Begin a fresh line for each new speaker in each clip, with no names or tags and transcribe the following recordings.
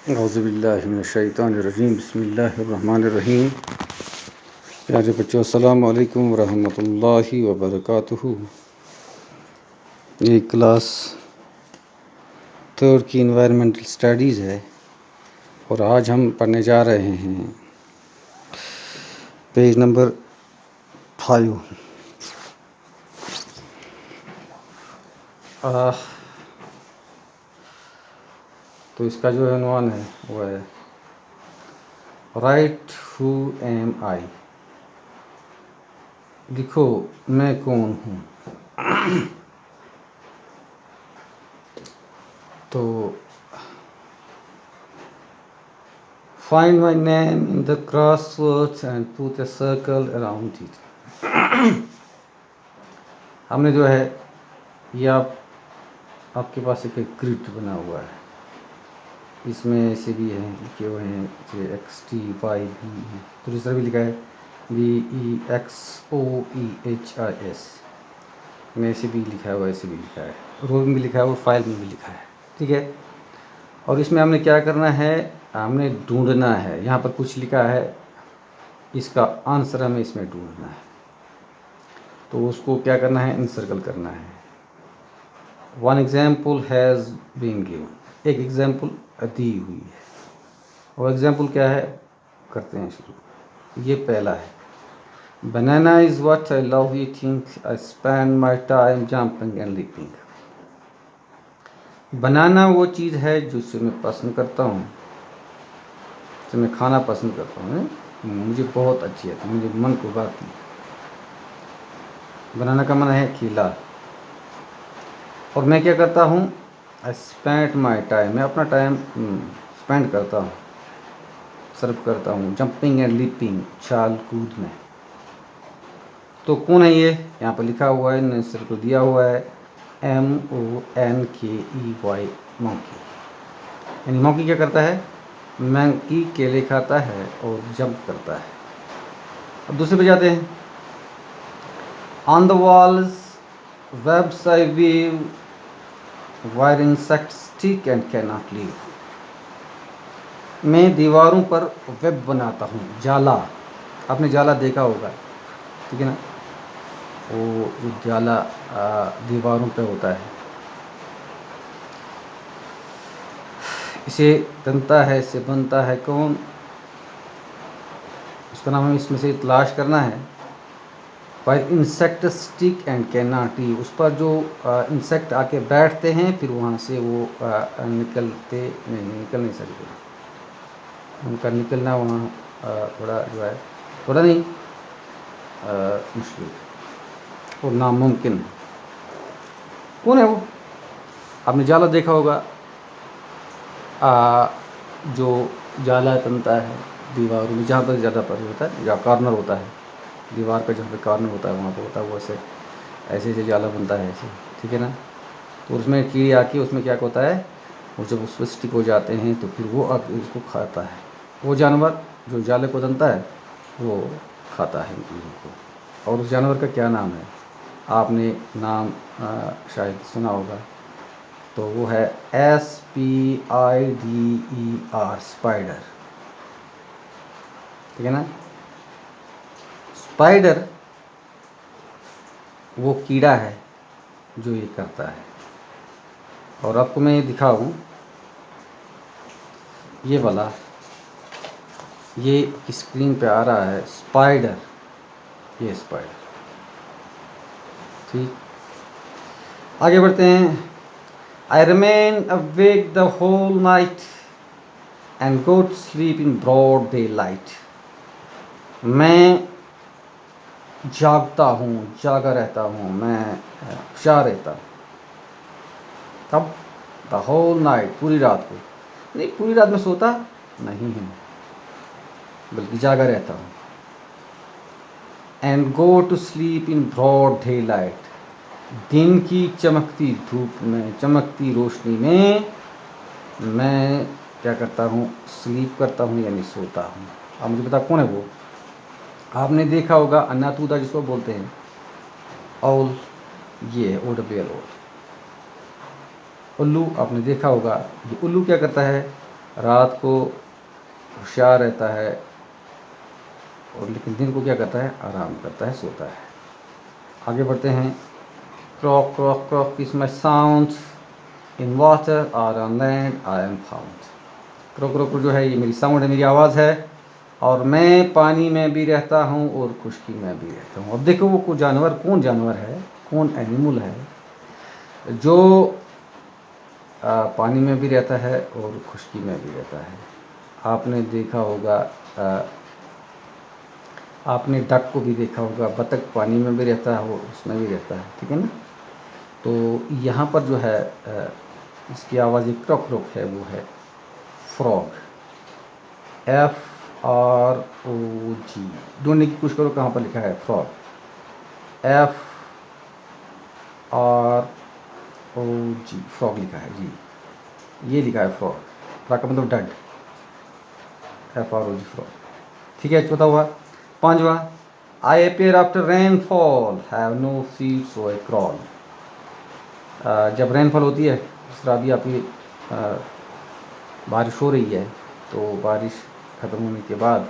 औज़ुबिल्लाहि मिनश्शैतानिर्रजीम बिस्मिल्लाहिर्रहमानिर्रहीम। प्यारे बच्चों, अस्सलामु अलैकुम वरहमतुल्लाहि वबरकातुहू। ये क्लास थर्ड की इन्वायरमेंटल स्टडीज़ है और आज हम पढ़ने जा रहे हैं पेज नंबर 5। तो इसका जो उन्वान है वो है राइट हु एम आई। लिखो मैं कौन हूँ। तो find my name in the crosswords and put a circle around it. हमने जो है ये आपके पास एक ग्रिड बना हुआ है, इसमें ऐसे भी हैं लिखे हुए हैं जैसे एक्स टी वाई बी है, तो इस तरह भी लिखा है VEXOEHIS में ऐसे भी लिखा हुआ है, ऐसे भी लिखा है, रोल में भी लिखा है और फाइल में भी लिखा है। ठीक है, और इसमें हमने क्या करना है, हमने ढूंढना है। यहाँ पर कुछ लिखा है, इसका आंसर हमें इसमें ढूंढना है। तो उसको क्या करना है, इनसर्कल करना है। One example has been given, एक एग्जाम्पल दी हुई है। और एग्जाम्पल क्या है, करते हैं शुरू। ये पहला है, banana is what I love eating, I spend my time jumping and leaping. Banana वो चीज़ है जिसे मैं पसंद करता हूँ, जिसे मैं खाना पसंद करता हूँ, मुझे बहुत अच्छी है, तो मुझे मन को भाती है। बनाना का मन है खिला। और मैं क्या करता हूँ, आई स्पेंड माई टाइम, मैं अपना टाइम स्पेंड करता हूँ, सर्व करता हूँ, जंपिंग एंड लीपिंग, छाल कूद में। तो कौन है ये, यहाँ पर लिखा हुआ है, ने सर्कल दिया हुआ है, MONKEY, मॉन्की। यानी मॉन्की क्या करता है, मंकी केले खाता है और जंप करता है। अब दूसरे पे जाते हैं। On the walls webs I weave where insects stick and can not leave. मैं दीवारों पर वेब बनाता हूँ, जाला। आपने जाला देखा होगा, ठीक है ना, वो जो जाला दीवारों पे होता है, इसे तनता है, इससे बनता है कौन, उसका नाम हमें इसमें से तलाश करना है। Wire insect stick and can not leave, उस पर जो इंसेक्ट आके बैठते हैं, फिर वहाँ से वो निकल नहीं सकते। उनका निकलना वहाँ थोड़ा जो है, थोड़ा नहीं मुश्किल और नामुमकिन। कौन है वो, आपने जाला देखा होगा, जो जाला तनता है दीवारों में, जहाँ पर ज़्यादा पर होता है, या कॉर्नर होता है दीवार का, जहाँ पे कॉर्नर होता है वहाँ पर होता है वो, ऐसे ऐसे जाला बनता है ऐसे, ठीक है ना। तो उसमें कीड़ी आके उसमें क्या होता है, वो जब उस पर स्टिक हो जाते हैं तो फिर वो इसको खाता है। वो जानवर जो जाले को तनता है वो खाता है इन कीड़ों को। और उस जानवर का क्या नाम है, आपने नाम शायद सुना होगा, तो वो है SPIDER, स्पाइडर, ठीक है ना। स्पाइडर वो कीड़ा है जो ये करता है। और आपको मैं ये दिखाऊं, ये वाला, ये स्क्रीन पे आ रहा है स्पाइडर, ये स्पाइडर। ठीक, आगे बढ़ते हैं। I remain awake the whole night and go to sleep in broad daylight. मैं जागता हूँ, जागा रहता हूँ, मैं हुशार रहता हूँ। कब, द होल नाइट, पूरी रात को। नहीं, पूरी रात में सोता नहीं हूँ, बल्कि जागा रहता हूँ। And go to sleep in broad daylight, दिन की चमकती धूप में, चमकती रोशनी में मैं क्या करता हूँ, स्लीप करता हूँ, यानी सोता हूँ। आप मुझे बता कौन है वो। आपने देखा होगा अन्नातूदा जिसको बोलते हैं, औल, ये है OWL, उल्लू। आपने देखा होगा, ये उल्लू क्या करता है, रात को होशियार रहता है और लेकिन दिन को क्या करता है, आराम करता है, सोता है। आगे बढ़ते हैं। Croak croak croak is my sound in water और on land I am found. Croak croak जो है ये मेरी साउंड है, मेरी आवाज़ है, और मैं पानी में भी रहता हूँ और खुश्की में भी रहता हूँ। अब देखो वो जानवर कौन जानवर है, कौन एनिमल है जो पानी में भी रहता है और खुश्की में भी रहता है। आपने देखा होगा, आपने डक को भी देखा होगा, बतख पानी में भी रहता है, वो उसमें भी रहता है, ठीक है ना। तो यहाँ पर जो है इसकी आवाज़ एक क्रॉक क्रॉक है, वो है फ्रॉग, FROG। ढूंढने की कोशिश करो कहाँ पर लिखा है फ्रॉग, FROG, फ्रॉग लिखा है जी, ये लिखा है फ्रॉग, फ्रॉग का मतलब डग, FROG फ्रॉग, ठीक है। चौथा हुआ। पांचवा, I appear after rainfall, have no field so I crawl. जब रेनफॉल होती है, जिस तरह अभी आपकी बारिश हो रही है, तो बारिश ख़त्म होने के बाद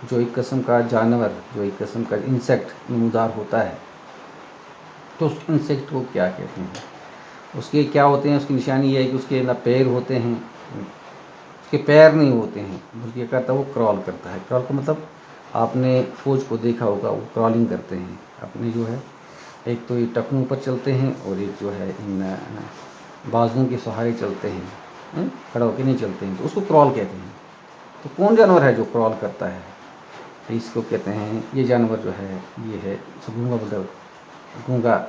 जो एक किस्म का जानवर, जो एक किस्म का इंसेक्ट नमूदार होता है, तो उस इंसेक्ट को क्या कहते हैं, उसके क्या होते हैं, उसकी निशानी ये है कि उसके ना पैर होते हैं, उसके पैर नहीं होते हैं, बल्कि क्या करता है, वो क्रॉल करता है। क्रॉल का मतलब आपने फौज को देखा होगा, वो क्रॉलिंग करते हैं अपने जो है, एक तो ये टखनों पर चलते हैं और एक जो है इन बाजुओं के सहारे चलते हैं, खड़ा होकर नहीं चलते हैं, तो उसको क्रॉल कहते हैं। तो कौन जानवर है जो क्रॉल करता है, तो इसको कहते हैं, ये जानवर जो है ये है गूंगा, मतलब गूंगा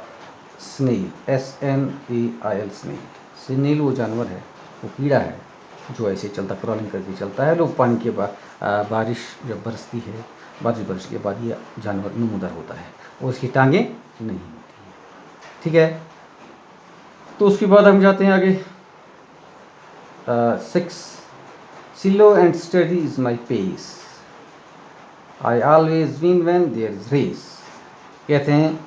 स्नेल, SNEIL स्नेल। स्नेल वो जानवर है, वो कीड़ा है जो ऐसे चलता, क्रॉलिंग करके चलता है। लोग पानी के बाद बारिश जब बरसती है, बारिश बरस के बाद ये जानवर नमूदार होता है और उसकी टांगें नहीं होती हैं, ठीक है। तो उसके बाद हम जाते हैं आगे। 6, slow and steady is my pace, I always win when there is race। कहते हैं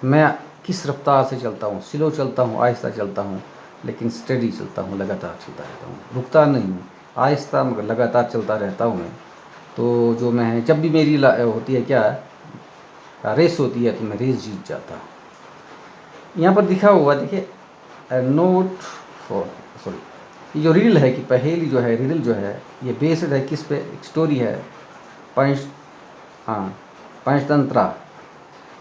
मैं किस रफ्तार से चलता हूँ, स्लो चलता हूँ, आहिस्ता चलता हूँ, लेकिन स्टडी चलता हूँ, लगातार चलता रहता हूँ, रुकता नहीं हूँ, आहिस्ता मगर लगातार चलता रहता हूँ मैं। तो जो मैं है, जब भी मेरी होती है क्या, रेस होती है, तो मैं रेस जीत जाता हूँ। यहाँ पर दिखा हुआ देखिए, नोट फॉर, सॉरी, ये जो रीडल है कि पहेली जो है, रीडल जो है, ये बेस्ड है किस पे, एक स्टोरी है पंचतंत्रा,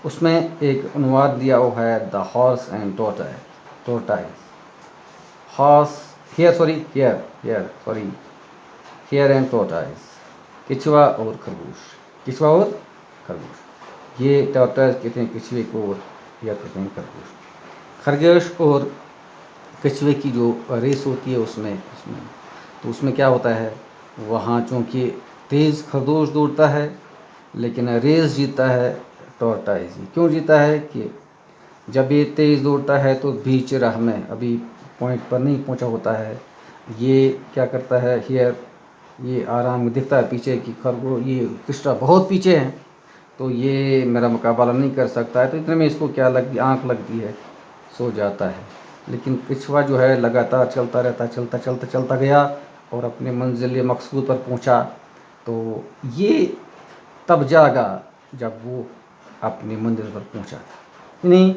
उसमें एक अनुवाद दिया हुआ है, the horse and tortoise, horse hare and tortoise, किचवा और खरगोश, किचवा और खरगोश। ये टोरटाइज कहते हैं किचवे को, और हियर कहते हैं खरगोश। खरगोश और कछुए की जो रेस होती है उसमें तो उसमें क्या होता है, वहाँ चूँकि तेज़ खरगोश दौड़ता है, लेकिन रेस जीतता है टॉर्टाइज। क्यों जीता है कि जब ये तेज़ दौड़ता है तो बीच राह में अभी पॉइंट पर नहीं पहुँचा होता है, ये क्या करता है, हियर, ये आराम दिखता है पीछे की खरगोश, ये किस्टा बहुत पीछे है, तो ये मेरा मुकाबला नहीं कर सकता है, तो इतने में इसको क्या लगती, आँख लगती है, सो जाता है। लेकिन कछुआ जो है लगातार चलता रहता, चलता गया और अपने मंजिल मकसूद पर पहुंचा। तो ये तब जागा जब वो अपनी मंजिल पर पहुंचा था। नहीं,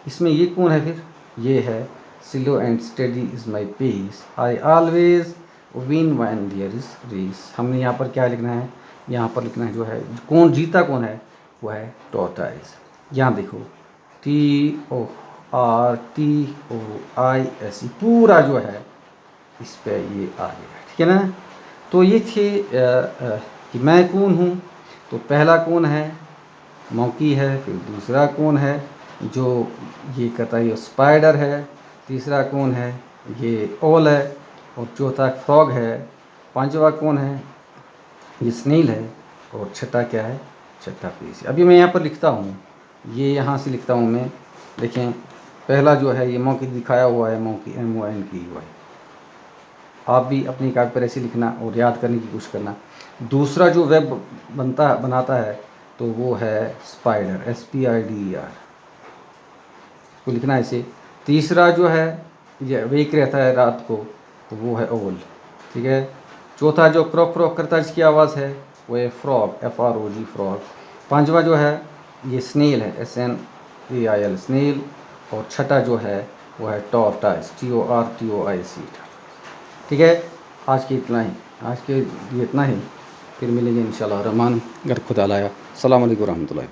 इसमें ये कौन है फिर, ये है slow and steady is my pace, I always win when there is race. हमने यहाँ पर क्या लिखना है, यहाँ पर लिखना है जो है कौन जीता, कौन है, वो है टॉर्टाइज। यहाँ देखो, TORTOISE पूरा जो है इस पे ये आ गया, ठीक है ना। तो ये थे कि मैं कौन हूँ। तो पहला कौन है, मौकी है, फिर दूसरा कौन है जो ये कहता है, ये स्पाइडर है, तीसरा कौन है, ये ओल है, और चौथा फ्रॉग है, पांचवा कौन है, ये स्नेल है, और छठा क्या है, छठा पेश। अभी मैं यहाँ पर लिखता हूँ, ये यहाँ से लिखता हूँ मैं, देखें पहला जो है ये मौकी दिखाया हुआ है, मौकी MONKEY। आप भी अपनी कागज पर ऐसे लिखना और याद करने की कोशिश करना। दूसरा जो वेब बनाता है तो वो है स्पाइडर, SPIDER, को लिखना ऐसे। तीसरा जो है ये वेक रहता है रात को, तो वो है ओल।
ठीक है। चौथा जो क्रॉक क्रॉक करता है जिसकी आवाज़ है वो है फ्रॉग, FROG फ्रॉग। पांचवा जो है ये स्नेल है, SNAIL स्नेल। और छठा जो है वो है टॉर्टाइस, TORTOIC। ठीक है, आज के लिए इतना ही। फिर मिलेंगे इंशाल्लाह रहमान, अगर खुदा लाया। अस्सलाम वालेकुम रहमतुल्लाहि।